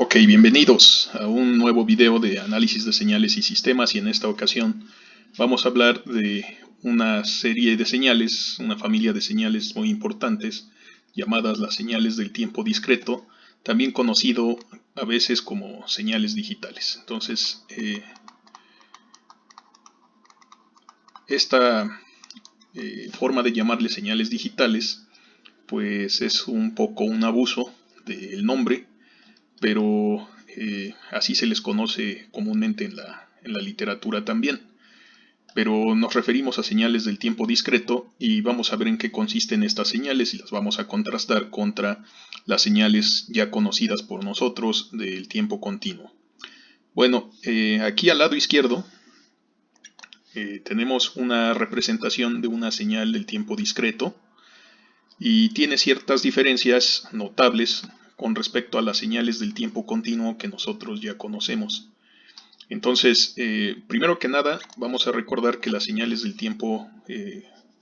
Ok, bienvenidos a un nuevo video de análisis de señales y sistemas, y en esta ocasión vamos a hablar de una serie de señales, una familia de señales muy importantes llamadas las señales del tiempo discreto, también conocido a veces como señales digitales. Entonces, esta forma de llamarle señales digitales pues es un poco un abuso del nombre, pero así se les conoce comúnmente en la literatura también. Pero nos referimos a señales del tiempo discreto y vamos a ver en qué consisten estas señales y las vamos a contrastar contra las señales ya conocidas por nosotros del tiempo continuo. Bueno, aquí al lado izquierdo tenemos una representación de una señal del tiempo discreto y tiene ciertas diferencias notables con respecto a las señales del tiempo continuo que nosotros ya conocemos. Entonces, primero que nada, vamos a recordar que las señales del tiempo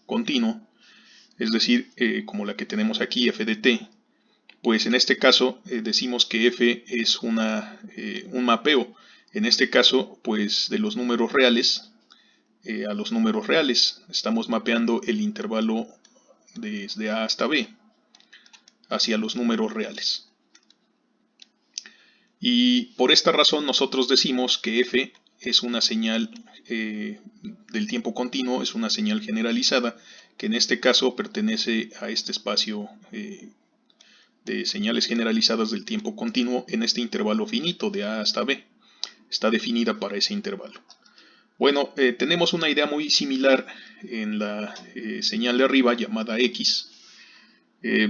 continuo, es decir, como la que tenemos aquí, f de t, pues en este caso decimos que f es un mapeo, en este caso, pues de los números reales a los números reales. Estamos mapeando el intervalo desde a hasta b hacia los números reales. Y por esta razón nosotros decimos que f es una señal del tiempo continuo, es una señal generalizada, que en este caso pertenece a este espacio de señales generalizadas del tiempo continuo en este intervalo finito de a hasta b. Está definida para ese intervalo. Bueno, tenemos una idea muy similar en la señal de arriba llamada x,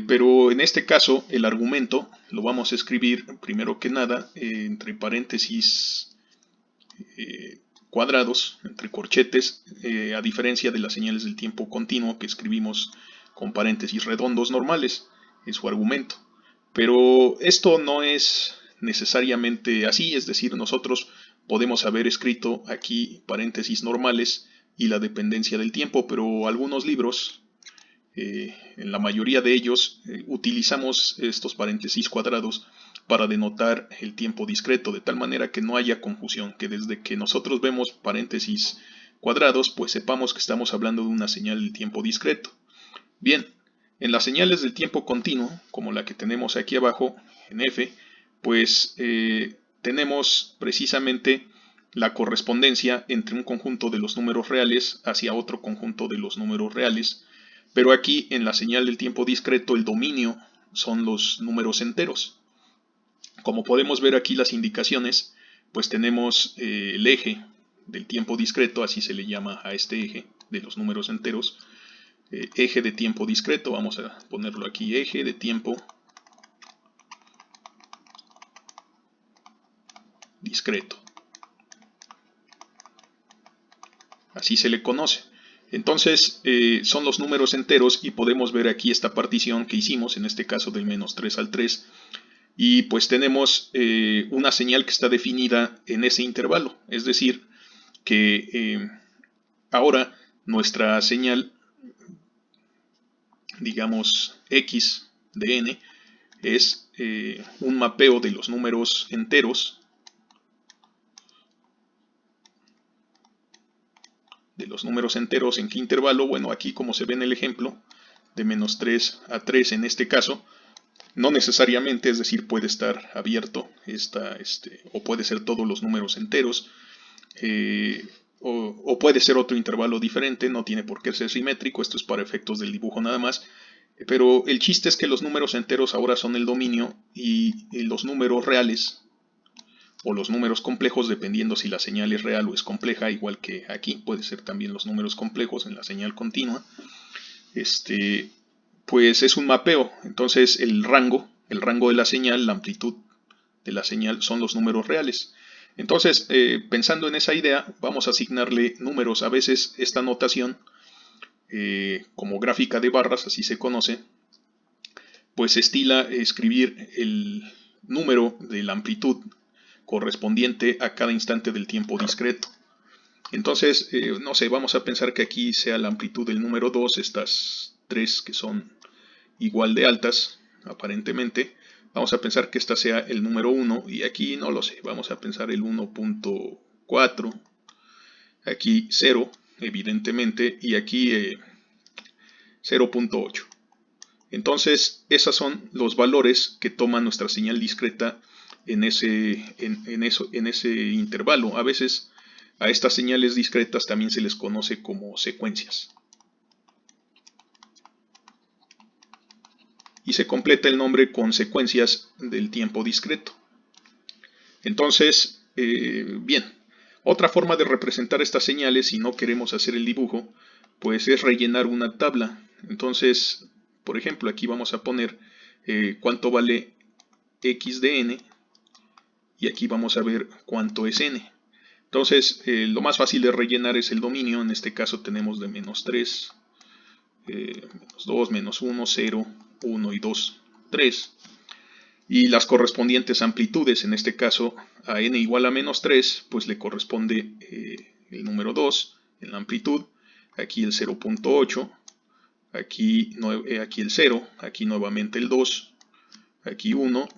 pero en este caso el argumento lo vamos a escribir primero que nada entre paréntesis cuadrados, entre corchetes, a diferencia de las señales del tiempo continuo que escribimos con paréntesis redondos normales en su argumento. Pero esto no es necesariamente así, es decir, nosotros podemos haber escrito aquí paréntesis normales y la dependencia del tiempo, pero algunos libros, en la mayoría de ellos, utilizamos estos paréntesis cuadrados para denotar el tiempo discreto, de tal manera que no haya confusión, que desde que nosotros vemos paréntesis cuadrados, pues sepamos que estamos hablando de una señal del tiempo discreto. Bien, en las señales del tiempo continuo, como la que tenemos aquí abajo, en f, pues tenemos precisamente la correspondencia entre un conjunto de los números reales hacia otro conjunto de los números reales, pero aquí en la señal del tiempo discreto el dominio son los números enteros. Como podemos ver aquí las indicaciones, pues tenemos el eje del tiempo discreto, así se le llama a este eje de los números enteros, eje de tiempo discreto, vamos a ponerlo aquí, eje de tiempo discreto. Así se le conoce. Entonces son los números enteros y podemos ver aquí esta partición que hicimos, en este caso del menos 3 al 3. Y pues tenemos una señal que está definida en ese intervalo. Es decir, que ahora nuestra señal, digamos x de n, es un mapeo de los números enteros, ¿en qué intervalo? Bueno, aquí como se ve en el ejemplo, de menos 3 a 3 en este caso, no necesariamente, es decir, puede estar abierto o puede ser todos los números enteros, o puede ser otro intervalo diferente, no tiene por qué ser simétrico, esto es para efectos del dibujo nada más. Pero el chiste es que los números enteros ahora son el dominio y los números reales o los números complejos, dependiendo si la señal es real o es compleja, igual que aquí, puede ser también los números complejos en la señal continua, pues es un mapeo. Entonces el rango de la señal, la amplitud de la señal son los números reales. Entonces, pensando en esa idea, vamos a asignarle números. A veces esta notación, como gráfica de barras, así se conoce, pues estila escribir el número de la amplitud correspondiente a cada instante del tiempo discreto. Entonces, no sé, vamos a pensar que aquí sea la amplitud del número 2, estas tres que son igual de altas, aparentemente, Vamos a pensar que esta sea el número 1 y aquí no lo sé, vamos a pensar el 1.4, aquí 0 evidentemente y aquí 0.8. Entonces esos son los valores que toma nuestra señal discreta en ese intervalo. A veces a estas señales discretas también se les conoce como secuencias. Y se completa el nombre con secuencias del tiempo discreto. Entonces, bien, otra forma de representar estas señales si no queremos hacer el dibujo, pues es rellenar una tabla. Entonces, por ejemplo, aquí vamos a poner cuánto vale x de n y aquí vamos a ver cuánto es n. Entonces, lo más fácil de rellenar es el dominio. En este caso tenemos de menos 3, menos 2, menos 1, 0, 1 y 2, 3. Y las correspondientes amplitudes, en este caso a n igual a menos 3, pues le corresponde el número 2 en la amplitud, aquí el 0.8, aquí el 0, aquí nuevamente el 2, aquí 1,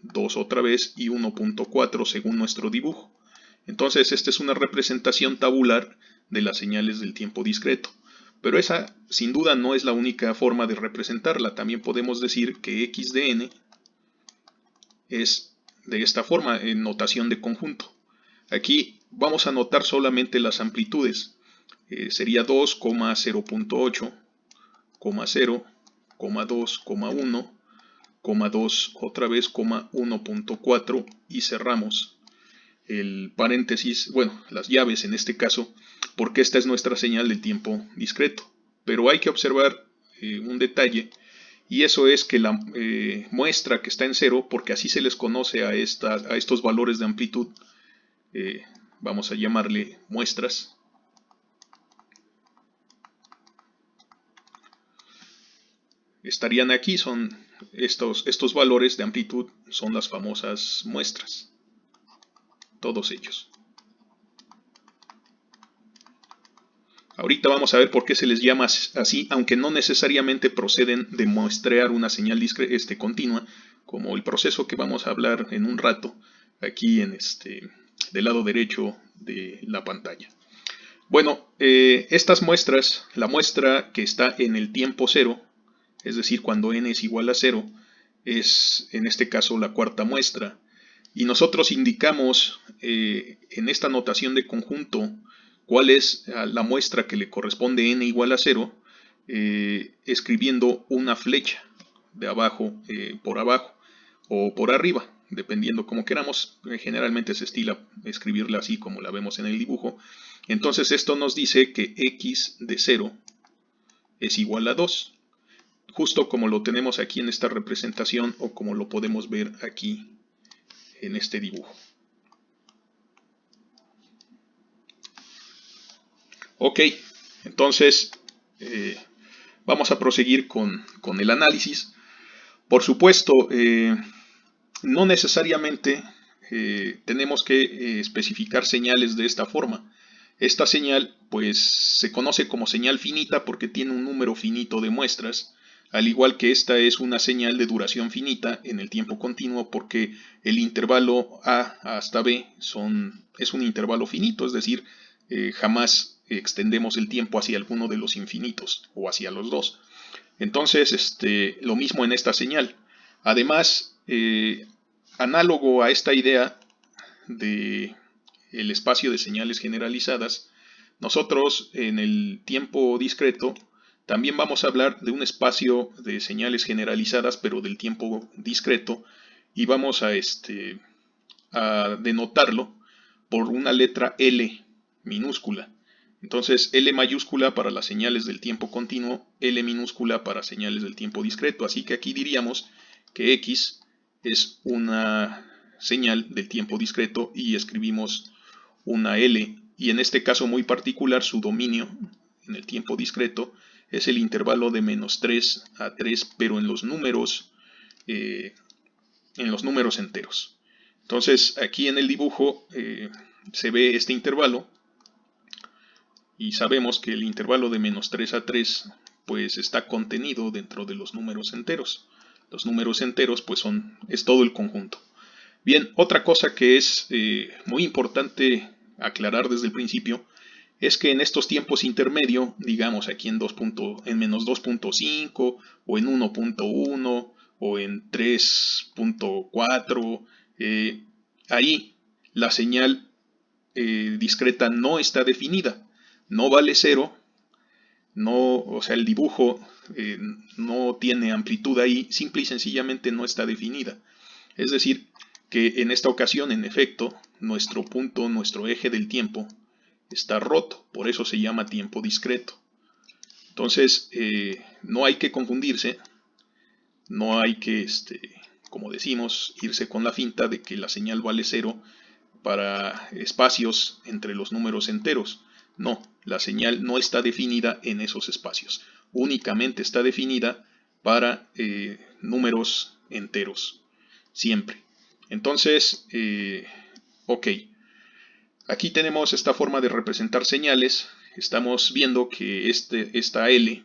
2 otra vez y 1.4 según nuestro dibujo. Entonces esta es una representación tabular de las señales del tiempo discreto. Pero esa sin duda no es la única forma de representarla. También podemos decir que x de n es de esta forma, en notación de conjunto. Aquí vamos a notar solamente las amplitudes. Sería 2, 0.8, 0, 2, 1, 2 otra vez, 1.4 y cerramos el paréntesis, bueno, las llaves en este caso, porque esta es nuestra señal del tiempo discreto. Pero hay que observar un detalle, y eso es que la muestra que está en 0, porque así se les conoce a estos valores de amplitud, vamos a llamarle muestras. Estarían aquí, son estos valores de amplitud, son las famosas muestras, todos ellos. Ahorita vamos a ver por qué se les llama así, aunque no necesariamente proceden de muestrear una señal continua, como el proceso que vamos a hablar en un rato, aquí del lado derecho de la pantalla. Bueno, estas muestras, la muestra que está en el tiempo 0, es decir, cuando n es igual a 0, es en este caso la cuarta muestra. Y nosotros indicamos en esta notación de conjunto cuál es la muestra que le corresponde n igual a 0, escribiendo una flecha de abajo por abajo o por arriba, dependiendo como queramos. Generalmente se estila escribirla así como la vemos en el dibujo. Entonces esto nos dice que x de 0 es igual a 2, justo como lo tenemos aquí en esta representación o como lo podemos ver aquí en este dibujo. Ok, entonces vamos a proseguir con el análisis. Por supuesto, no necesariamente tenemos que especificar señales de esta forma. Esta señal pues se conoce como señal finita porque tiene un número finito de muestras, al igual que esta es una señal de duración finita en el tiempo continuo porque el intervalo A hasta B es un intervalo finito, es decir, jamás extendemos el tiempo hacia alguno de los infinitos o hacia los dos. Entonces, lo mismo en esta señal. Además, análogo a esta idea de el espacio de señales generalizadas, nosotros en el tiempo discreto también vamos a hablar de un espacio de señales generalizadas, pero del tiempo discreto, y vamos a denotarlo por una letra L minúscula. Entonces L mayúscula para las señales del tiempo continuo, L minúscula para señales del tiempo discreto. Así que aquí diríamos que X es una señal del tiempo discreto y escribimos una L. Y en este caso muy particular su dominio en el tiempo discreto es el intervalo de menos 3 a 3, pero en los números enteros. Entonces aquí en el dibujo se ve este intervalo y sabemos que el intervalo de menos 3 a 3 pues está contenido dentro de los números enteros. Los números enteros pues es todo el conjunto. Bien, otra cosa que es muy importante aclarar desde el principio es que en estos tiempos intermedio, digamos aquí en menos 2.5 o en 1.1 o en 3.4, ahí la señal discreta no está definida, no vale cero, no, o sea, el dibujo no tiene amplitud ahí, simple y sencillamente no está definida. Es decir, que en esta ocasión, en efecto, nuestro punto, nuestro eje del tiempo está roto, por eso se llama tiempo discreto. Entonces, no hay que confundirse, no hay que, como decimos, irse con la finta de que la señal vale cero para espacios entre los números enteros. No, la señal no está definida en esos espacios, únicamente está definida para números enteros, siempre. Entonces, ok, aquí tenemos esta forma de representar señales. Estamos viendo que esta L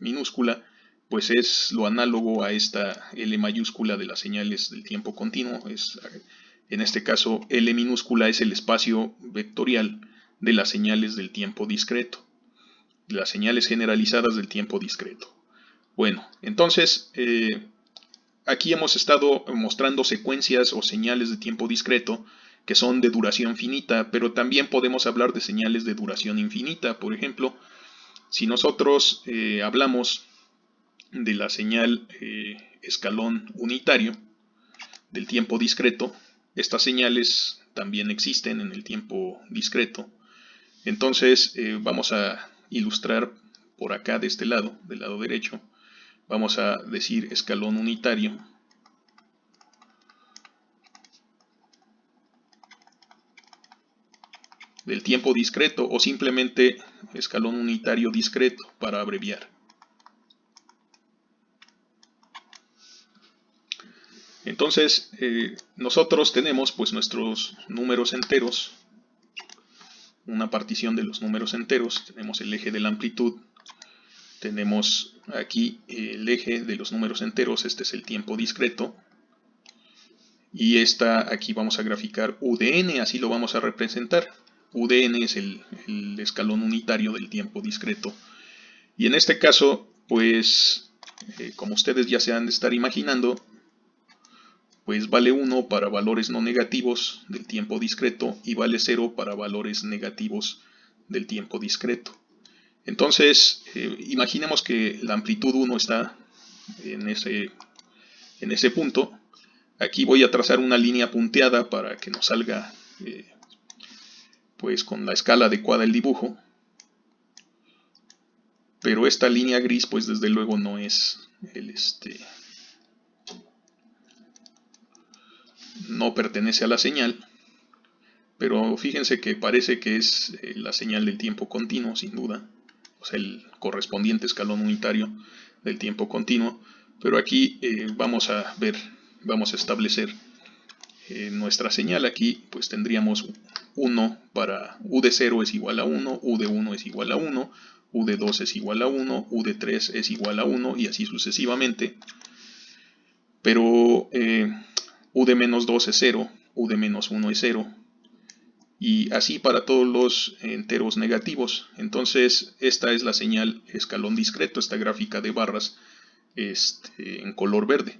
minúscula pues es lo análogo a esta L mayúscula de las señales del tiempo continuo. En este caso, L minúscula es el espacio vectorial de las señales del tiempo discreto, de las señales generalizadas del tiempo discreto. Bueno, entonces, aquí hemos estado mostrando secuencias o señales de tiempo discreto que son de duración finita, pero también podemos hablar de señales de duración infinita. Por ejemplo, si nosotros hablamos de la señal escalón unitario del tiempo discreto, estas señales también existen en el tiempo discreto. Entonces vamos a ilustrar por acá de este lado, del lado derecho, vamos a decir escalón unitario del tiempo discreto o simplemente escalón unitario discreto para abreviar. Entonces nosotros tenemos pues nuestros números enteros, una partición de los números enteros, tenemos el eje de la amplitud, tenemos aquí el eje de los números enteros, este es el tiempo discreto, y aquí vamos a graficar UDN, así lo vamos a representar. UDN es el escalón unitario del tiempo discreto. Y en este caso, pues, como ustedes ya se han de estar imaginando, pues vale 1 para valores no negativos del tiempo discreto y vale 0 para valores negativos del tiempo discreto. Entonces, imaginemos que la amplitud 1 está en ese punto. Aquí voy a trazar una línea punteada para que nos salga pues con la escala adecuada el dibujo. Pero esta línea gris pues desde luego no es no pertenece a la señal. Pero fíjense que parece que es la señal del tiempo continuo, sin duda. O sea, el correspondiente escalón unitario del tiempo continuo. Pero aquí vamos a establecer nuestra señal. Aquí pues tendríamos 1 para U de 0 es igual a 1, U de 1 es igual a 1, U de 2 es igual a 1, U de 3 es igual a 1 y así sucesivamente. Pero U de menos 2 es 0, U de menos 1 es 0 y así para todos los enteros negativos. Entonces esta es la señal escalón discreto, esta gráfica de barras en color verde.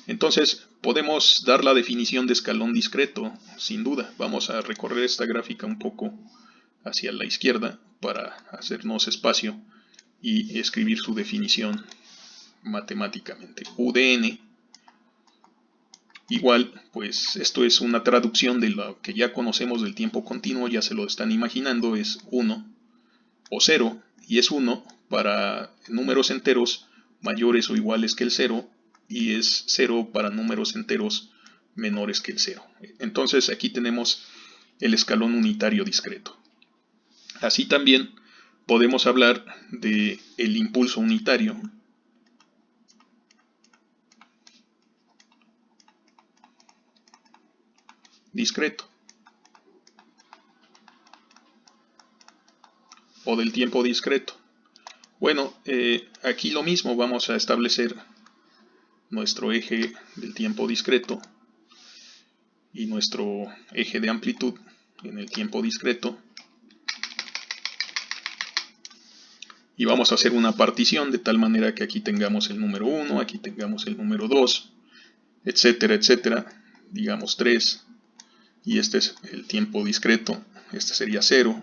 Entonces podemos dar la definición de escalón discreto, sin duda. Vamos a recorrer esta gráfica un poco hacia la izquierda para hacernos espacio y escribir su definición matemáticamente. UDN igual, pues esto es una traducción de lo que ya conocemos del tiempo continuo, ya se lo están imaginando, es 1 o 0, y es 1 para números enteros mayores o iguales que el 0, y es 0 para números enteros menores que el 0. Entonces aquí tenemos el escalón unitario discreto. Así también podemos hablar de el impulso unitario. Discreto. O del tiempo discreto. Bueno, aquí lo mismo, vamos a establecer nuestro eje del tiempo discreto y nuestro eje de amplitud en el tiempo discreto. Y vamos a hacer una partición de tal manera que aquí tengamos el número 1, aquí tengamos el número 2, etcétera, etcétera, digamos 3. Y este es el tiempo discreto, este sería 0,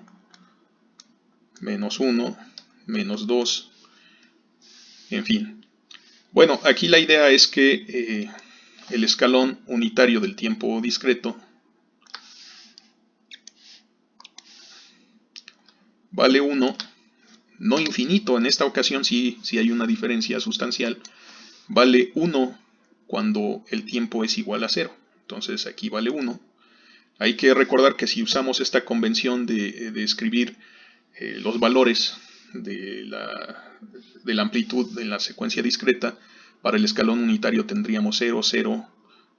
menos 1, menos 2, en fin. Bueno, aquí la idea es que el escalón unitario del tiempo discreto vale 1, no infinito, en esta ocasión sí hay una diferencia sustancial, vale 1 cuando el tiempo es igual a 0, entonces aquí vale 1. Hay que recordar que si usamos esta convención de escribir los valores de la amplitud en la secuencia discreta, para el escalón unitario tendríamos 0, 0,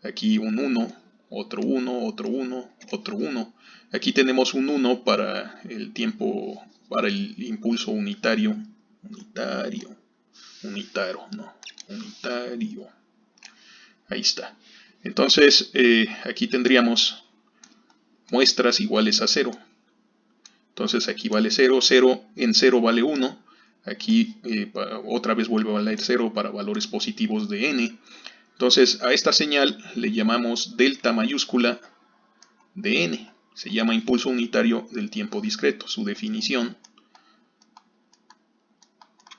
aquí un 1, otro 1, otro 1, otro 1. Aquí tenemos un 1 para el tiempo, para el impulso unitario. Unitario. Ahí está. Entonces, aquí tendríamos muestras iguales a 0. Entonces aquí vale 0, 0, en 0 vale 1. Aquí otra vez vuelve a valer 0 para valores positivos de n. Entonces a esta señal le llamamos delta mayúscula de n. Se llama impulso unitario del tiempo discreto. Su definición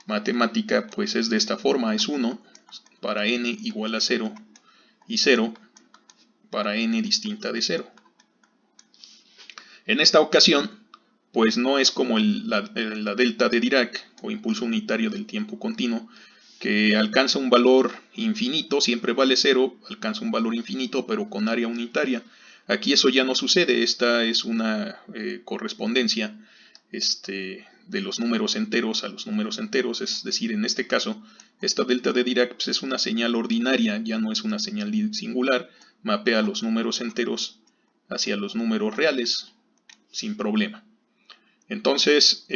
matemática pues es de esta forma, es 1 para n igual a 0 y 0 para n distinta de 0. En esta ocasión pues no es como la delta de Dirac o impulso unitario del tiempo continuo, que alcanza un valor infinito, siempre vale 0, alcanza un valor infinito pero con área unitaria. Aquí eso ya no sucede, esta es una correspondencia de los números enteros a los números enteros, es decir, en este caso, esta delta de Dirac pues, es una señal ordinaria, ya no es una señal singular, mapea los números enteros hacia los números reales sin problema. Entonces,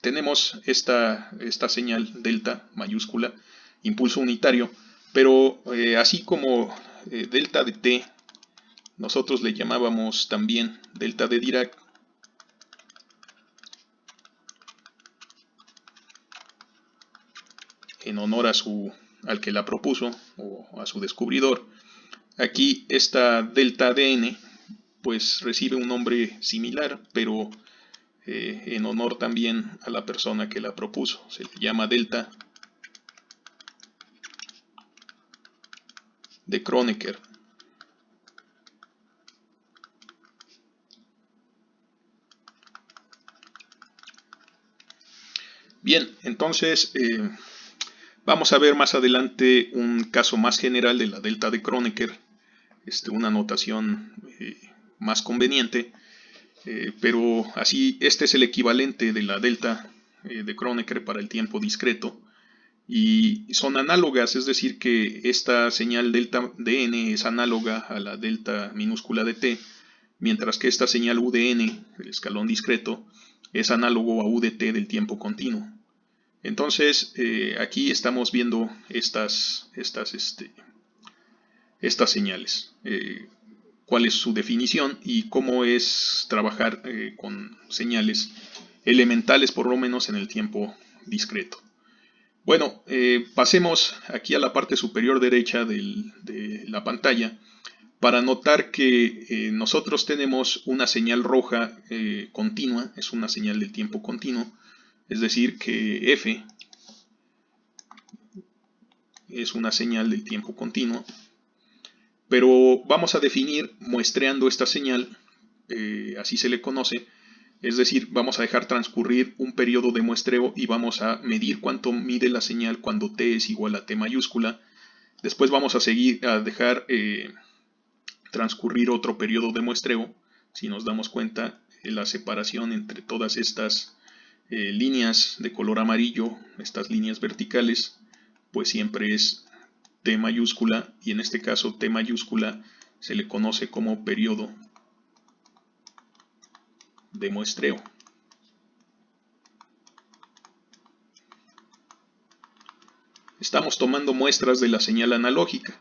tenemos esta señal delta mayúscula, impulso unitario, pero así como delta de t, nosotros le llamábamos también delta de Dirac, en honor al que la propuso o a su descubridor. Aquí esta delta de n pues recibe un nombre similar, pero en honor también a la persona que la propuso. Se le llama delta de Kronecker. Bien, entonces vamos a ver más adelante un caso más general de la delta de Kronecker, una notación más conveniente, pero así este es el equivalente de la delta de Kronecker para el tiempo discreto y son análogas, es decir que esta señal delta de n es análoga a la delta minúscula de t, mientras que esta señal u de n del escalón discreto es análogo a u de t del tiempo continuo. Entonces aquí estamos viendo estas señales, cuál es su definición y cómo es trabajar con señales elementales, por lo menos en el tiempo discreto. Bueno, pasemos aquí a la parte superior derecha de la pantalla para notar que nosotros tenemos una señal roja continua, es una señal del tiempo continuo, es decir que f es una señal del tiempo continuo, pero vamos a definir muestreando esta señal, así se le conoce, es decir, vamos a dejar transcurrir un periodo de muestreo y vamos a medir cuánto mide la señal cuando t es igual a t mayúscula. Después vamos a dejar transcurrir otro periodo de muestreo. Si nos damos cuenta, la separación entre todas estas líneas de color amarillo, estas líneas verticales, pues siempre es t mayúscula, y en este caso t mayúscula se le conoce como periodo de muestreo. estamos tomando muestras de la señal analógica.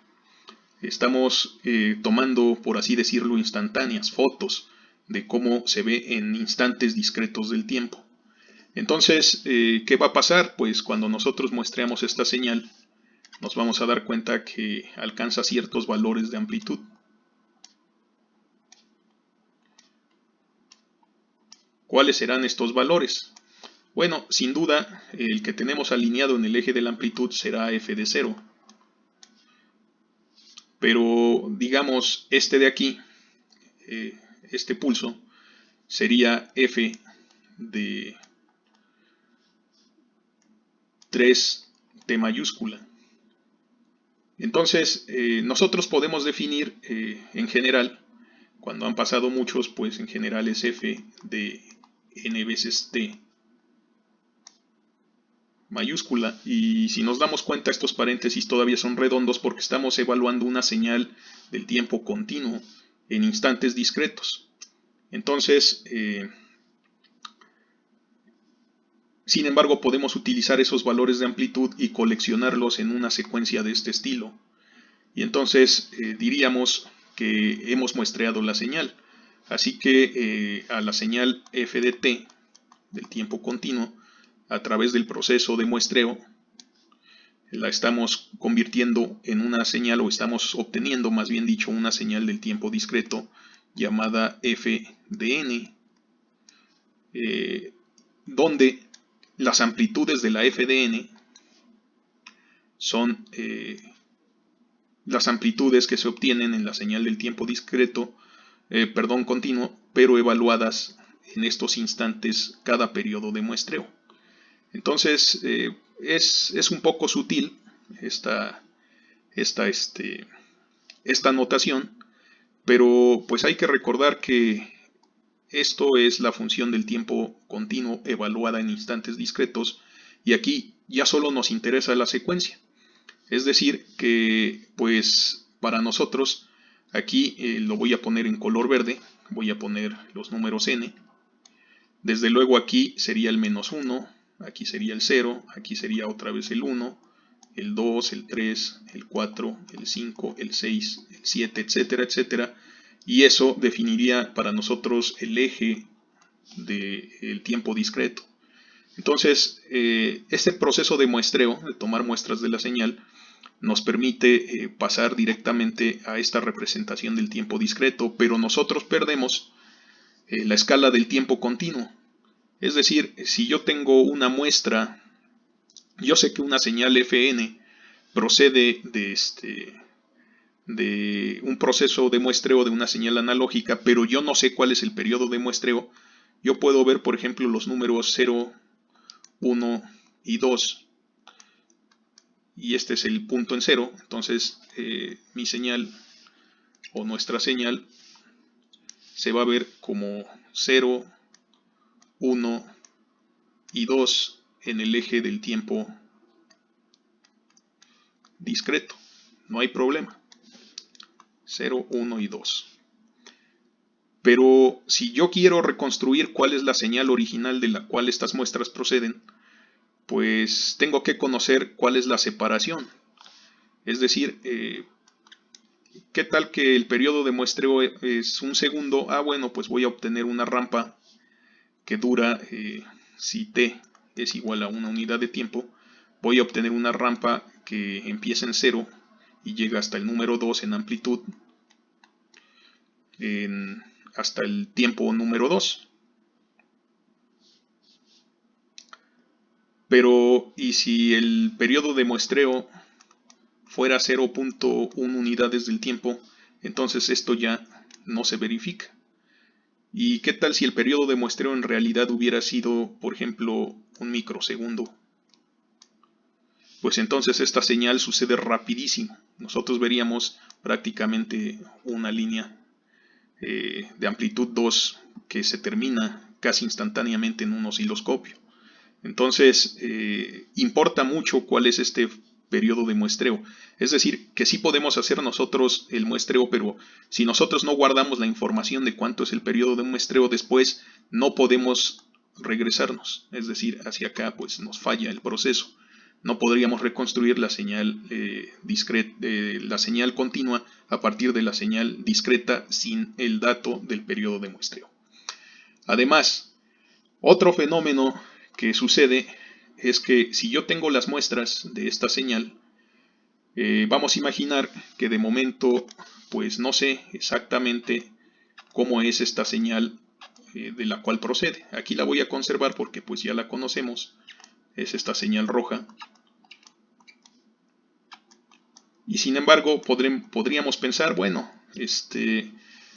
Estamos tomando, por así decirlo, instantáneas, fotos de cómo se ve en instantes discretos del tiempo. Entonces, ¿qué va a pasar? Pues cuando nosotros muestreamos esta señal, nos vamos a dar cuenta que alcanza ciertos valores de amplitud. ¿Cuáles serán estos valores? Bueno, sin duda, el que tenemos alineado en el eje de la amplitud será f de 0. Pero, digamos, este de aquí, este pulso, sería f de 3t mayúscula. Entonces, nosotros podemos definir en general, cuando han pasado muchos, pues en general es f de n veces t mayúscula, y si nos damos cuenta estos paréntesis todavía son redondos porque estamos evaluando una señal del tiempo continuo en instantes discretos. Entonces, sin embargo, podemos utilizar esos valores de amplitud y coleccionarlos en una secuencia de este estilo. Y entonces diríamos que hemos muestreado la señal. Así que a la señal f de t del tiempo continuo, a través del proceso de muestreo, la estamos convirtiendo en una señal, o estamos obteniendo, más bien dicho, una señal del tiempo discreto llamada f de n, donde las amplitudes de la f de n son las amplitudes que se obtienen en la señal del tiempo discreto, continuo, pero evaluadas en estos instantes cada periodo de muestreo. Entonces, es un poco sutil esta notación, pero pues hay que recordar que esto es la función del tiempo continuo evaluada en instantes discretos, y aquí ya solo nos interesa la secuencia. Es decir, que pues para nosotros aquí lo voy a poner en color verde, voy a poner los números n. Desde luego aquí sería el -1, aquí sería el 0, aquí sería otra vez el 1, el 2, el 3, el 4, el 5, el 6, el 7, etcétera, etcétera. Y eso definiría para nosotros el eje del tiempo discreto. Entonces, este proceso de muestreo, de tomar muestras de la señal, nos permite pasar directamente a esta representación del tiempo discreto, pero nosotros perdemos la escala del tiempo continuo. Es decir, si yo tengo una muestra, yo sé que una señal fn procede de un proceso de muestreo de una señal analógica, pero yo no sé cuál es el periodo de muestreo. Yo puedo ver, por ejemplo, los números 0, 1 y 2, y este es el punto en 0. Entonces mi señal o nuestra señal se va a ver como 0, 1 y 2 en el eje del tiempo discreto. No hay problema. 0, 1 y 2. Pero si yo quiero reconstruir cuál es la señal original de la cual estas muestras proceden, pues tengo que conocer cuál es la separación. Es decir, ¿qué tal que el periodo de muestreo es un segundo? Bueno, pues voy a obtener una rampa que dura, si t es igual a una unidad de tiempo, voy a obtener una rampa que empieza en 0 y llega hasta el número 2 en amplitud, hasta el tiempo número 2. Pero, ¿y si el periodo de muestreo fuera 0.1 unidades del tiempo? Entonces esto ya no se verifica. ¿Y qué tal si el periodo de muestreo en realidad hubiera sido, por ejemplo, un microsegundo? Pues entonces esta señal sucede rapidísimo. Nosotros veríamos prácticamente una línea de amplitud 2 que se termina casi instantáneamente en un osciloscopio. Entonces, importa mucho cuál es este periodo de muestreo. Es decir, que sí podemos hacer nosotros el muestreo, pero si nosotros no guardamos la información de cuánto es el periodo de muestreo, después no podemos regresarnos. Es decir, hacia acá pues nos falla el proceso. no podríamos reconstruir la señal la señal continua a partir de la señal discreta sin el dato del periodo de muestreo. Además, otro fenómeno que sucede es que si yo tengo las muestras de esta señal, vamos a imaginar que de momento pues no sé exactamente cómo es esta señal de la cual procede. Aquí la voy a conservar porque pues ya la conocemos, es esta señal roja. Y sin embargo podríamos pensar, bueno,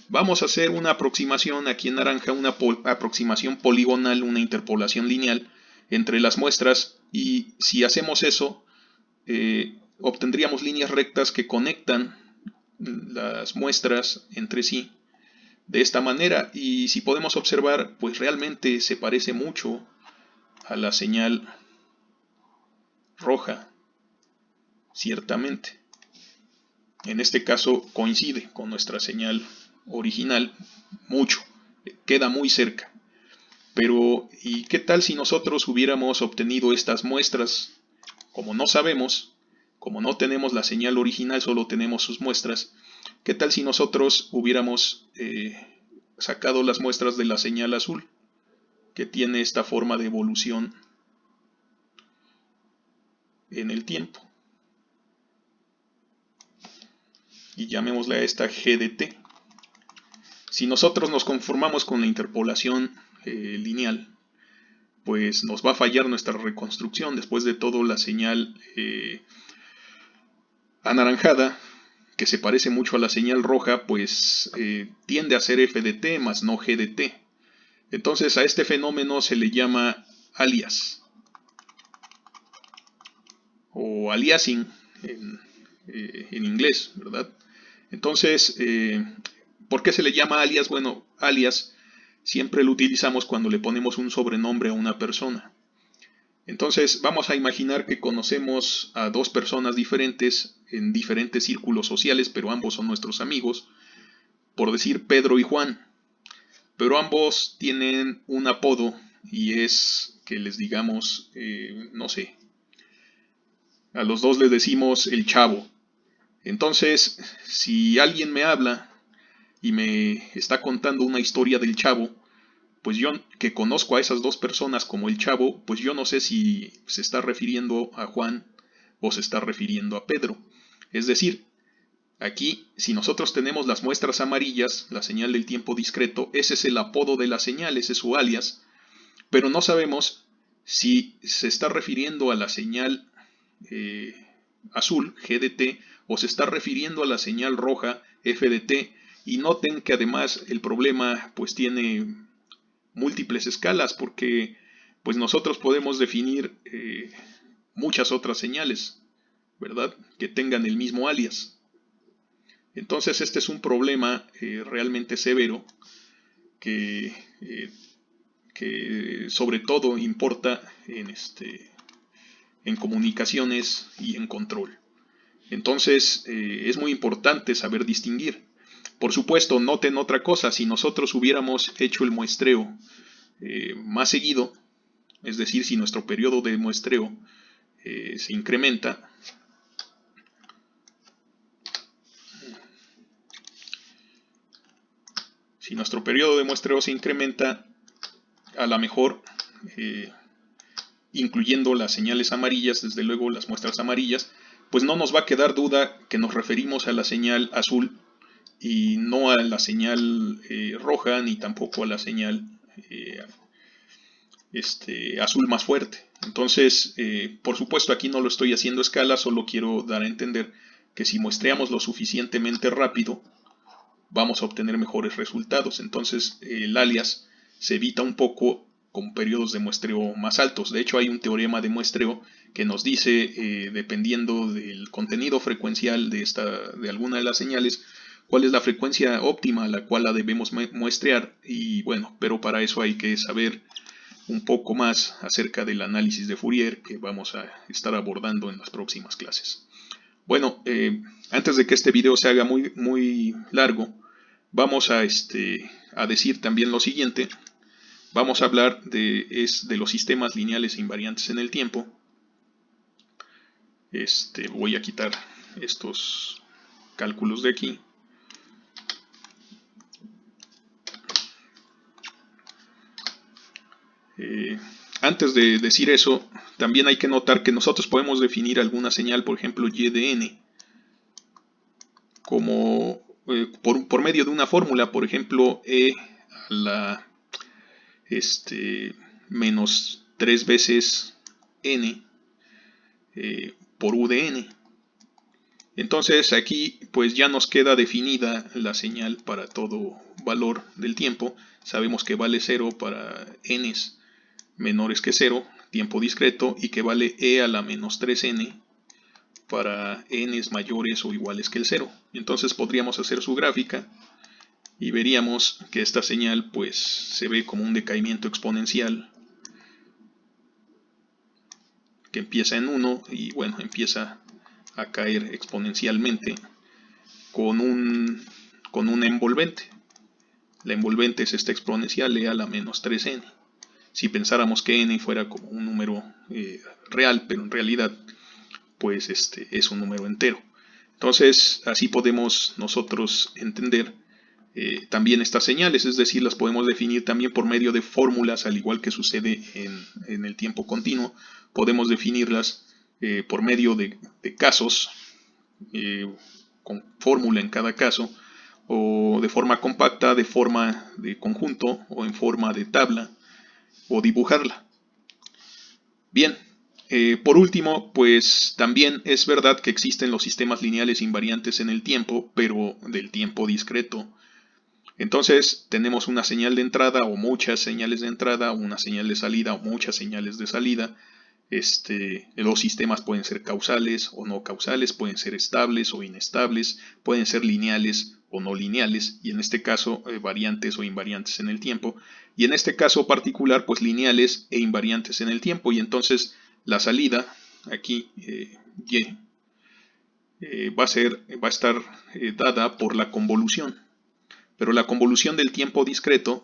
vamos a hacer una aproximación aquí en naranja, una aproximación poligonal, una interpolación lineal entre las muestras, y si hacemos eso, obtendríamos líneas rectas que conectan las muestras entre sí de esta manera, y si podemos observar, pues realmente se parece mucho a la señal roja, ciertamente. En este caso coincide con nuestra señal original mucho, queda muy cerca. Pero, ¿y qué tal si nosotros hubiéramos obtenido estas muestras? Como no sabemos, como no tenemos la señal original, solo tenemos sus muestras, ¿qué tal si nosotros hubiéramos sacado las muestras de la señal azul, que tiene esta forma de evolución en el tiempo? Y llamémosle a esta G de t. Si nosotros nos conformamos con la interpolación lineal, pues nos va a fallar nuestra reconstrucción. Después de todo, la señal anaranjada, que se parece mucho a la señal roja, pues tiende a ser f de t más no g de t. Entonces a este fenómeno se le llama alias o aliasing en inglés, ¿verdad? Entonces, ¿por qué se le llama alias? Bueno, alias siempre lo utilizamos cuando le ponemos un sobrenombre a una persona. Entonces, vamos a imaginar que conocemos a dos personas diferentes en diferentes círculos sociales, pero ambos son nuestros amigos, por decir Pedro y Juan. Pero ambos tienen un apodo y es que les digamos, no sé, a los dos les decimos el Chavo. Entonces, si alguien me habla y me está contando una historia del Chavo, pues yo que conozco a esas dos personas como el Chavo, pues yo no sé si se está refiriendo a Juan o se está refiriendo a Pedro. Es decir, aquí, si nosotros tenemos las muestras amarillas, la señal del tiempo discreto, ese es el apodo de la señal, ese es su alias, pero no sabemos si se está refiriendo a la señal azul, G de t, o se está refiriendo a la señal roja, F de t, y noten que además el problema pues tiene múltiples escalas, porque pues nosotros podemos definir muchas otras señales, ¿verdad?, que tengan el mismo alias. Entonces este es un problema realmente severo que sobre todo importa en comunicaciones y en control. Entonces es muy importante saber distinguir. Por supuesto, noten otra cosa: si nosotros hubiéramos hecho el muestreo más seguido, es decir, si nuestro periodo de muestreo se incrementa, a lo mejor incluyendo las señales amarillas, desde luego las muestras amarillas, pues no nos va a quedar duda que nos referimos a la señal azul y no a la señal roja, ni tampoco a la señal azul más fuerte. Entonces, por supuesto, aquí no lo estoy haciendo a escala, solo quiero dar a entender que si muestreamos lo suficientemente rápido, vamos a obtener mejores resultados. Entonces, el alias se evita un poco con periodos de muestreo más altos. De hecho, hay un teorema de muestreo que nos dice, dependiendo del contenido frecuencial de alguna de las señales, cuál es la frecuencia óptima a la cual la debemos muestrear. Y bueno, pero para eso hay que saber un poco más acerca del análisis de Fourier, que vamos a estar abordando en las próximas clases. Bueno, antes de que este video se haga muy largo, vamos a decir también lo siguiente. Vamos a hablar de los sistemas lineales e invariantes en el tiempo. Voy a quitar estos cálculos de aquí. Antes de decir eso, también hay que notar que nosotros podemos definir alguna señal, por ejemplo y de n, como por medio de una fórmula, por ejemplo e a la menos 3 veces n por u de n. Entonces aquí pues ya nos queda definida la señal para todo valor del tiempo. Sabemos que vale 0 para n menores que 0, tiempo discreto, y que vale e a la menos 3n para n mayores o iguales que el 0. Entonces podríamos hacer su gráfica y veríamos que esta señal pues se ve como un decaimiento exponencial que empieza en 1 y bueno, empieza a caer exponencialmente con una envolvente. La envolvente es esta exponencial e a la menos 3n. Si pensáramos que n fuera como un número real, pero en realidad pues es un número entero. Entonces así podemos nosotros entender también estas señales, es decir, las podemos definir también por medio de fórmulas, al igual que sucede en el tiempo continuo. Podemos definirlas por medio de casos, con fórmula en cada caso, o de forma compacta, de forma de conjunto, o en forma de tabla, o dibujarla. Bien, por último, pues también es verdad que existen los sistemas lineales invariantes en el tiempo, pero del tiempo discreto. Entonces tenemos una señal de entrada o muchas señales de entrada, una señal de salida o muchas señales de salida. Los sistemas pueden ser causales o no causales, pueden ser estables o inestables, pueden ser lineales o no lineales, y en este caso variantes o invariantes en el tiempo, y en este caso particular pues lineales e invariantes en el tiempo. Y entonces la salida aquí y va a estar dada por la convolución. Pero la convolución del tiempo discreto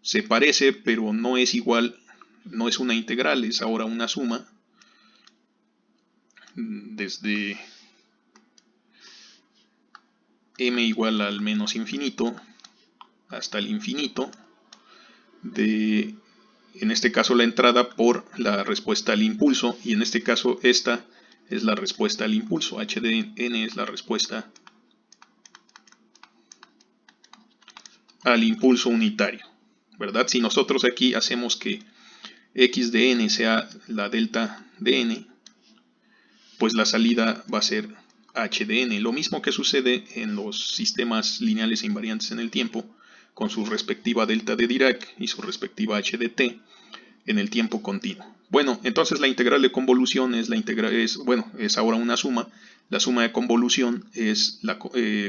se parece, pero no es igual, no es una integral, es ahora una suma desde m igual al menos infinito hasta el infinito de, en este caso la entrada por la respuesta al impulso, y en este caso esta es la respuesta al impulso, h de n es la respuesta al impulso unitario, ¿verdad? Si nosotros aquí hacemos que x de n sea la delta de n, pues la salida va a ser h de n. Lo mismo que sucede en los sistemas lineales invariantes en el tiempo, con su respectiva delta de Dirac y su respectiva h de t en el tiempo continuo. Bueno, entonces la integral de convolución es ahora una suma. La suma de convolución es la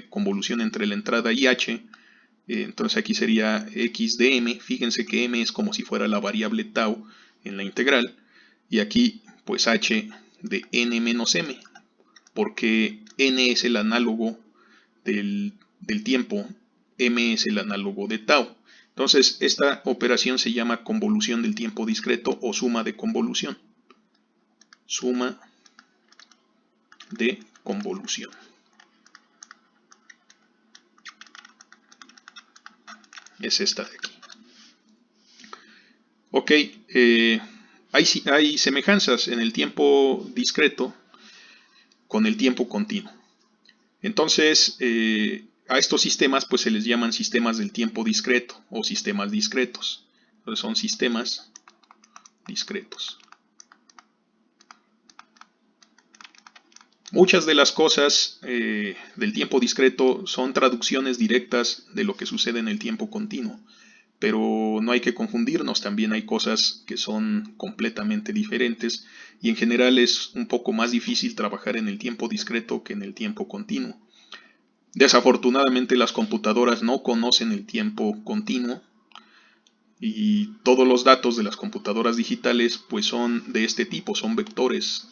convolución entre la entrada y h. Entonces aquí sería x de m. Fíjense que m es como si fuera la variable tau en la integral. Y aquí pues h de n menos m, porque n es el análogo del tiempo, m es el análogo de tau. Entonces esta operación se llama convolución del tiempo discreto o suma de convolución. Suma de convolución. Es esta de aquí. Ok, hay semejanzas en el tiempo discreto con el tiempo continuo. Entonces, a estos sistemas pues se les llaman sistemas del tiempo discreto o sistemas discretos. Entonces son sistemas discretos. Muchas de las cosas del tiempo discreto son traducciones directas de lo que sucede en el tiempo continuo. Pero no hay que confundirnos, también hay cosas que son completamente diferentes y en general es un poco más difícil trabajar en el tiempo discreto que en el tiempo continuo. Desafortunadamente las computadoras no conocen el tiempo continuo y todos los datos de las computadoras digitales pues son de este tipo, son vectores,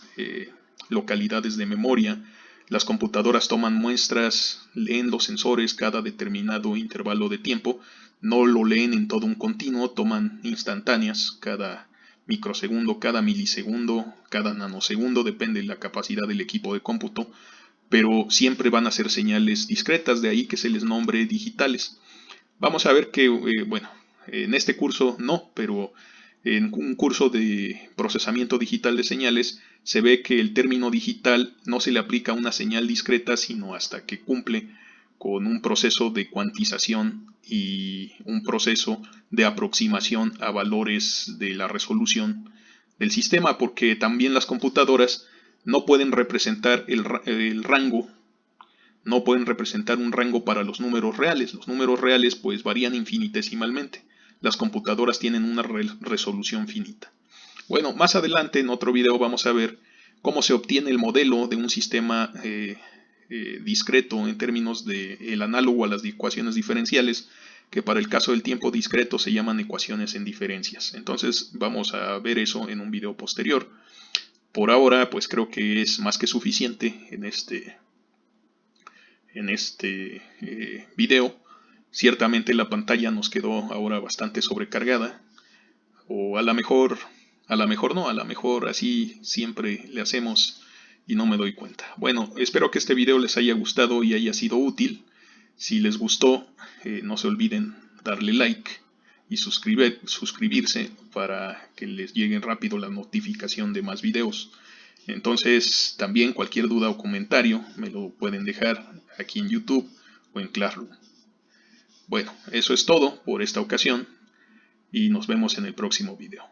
localidades de memoria. Las computadoras toman muestras, leen los sensores cada determinado intervalo de tiempo, no lo leen en todo un continuo, toman instantáneas cada microsegundo, cada milisegundo, cada nanosegundo, depende de la capacidad del equipo de cómputo, pero siempre van a ser señales discretas, de ahí que se les nombre digitales. Vamos a ver que, bueno, en este curso no, pero en un curso de procesamiento digital de señales se ve que el término digital no se le aplica a una señal discreta, sino hasta que cumple con un proceso de cuantización y un proceso de aproximación a valores de la resolución del sistema, porque también las computadoras no pueden representar el rango, no pueden representar un rango para los números reales. Los números reales pues varían infinitesimalmente. Las computadoras tienen una resolución finita. Bueno, más adelante en otro video vamos a ver cómo se obtiene el modelo de un sistema discreto en términos del análogo a las ecuaciones diferenciales, que para el caso del tiempo discreto se llaman ecuaciones en diferencias. Entonces vamos a ver eso en un video posterior. Por ahora pues creo que es más que suficiente en este video. Ciertamente la pantalla nos quedó ahora bastante sobrecargada, o a lo mejor no, a lo mejor así siempre le hacemos y no me doy cuenta. Bueno, espero que este video les haya gustado y haya sido útil. Si les gustó, no se olviden darle like y suscribirse para que les llegue rápido la notificación de más videos. Entonces, también cualquier duda o comentario me lo pueden dejar aquí en YouTube o en Classroom. Bueno, eso es todo por esta ocasión y nos vemos en el próximo video.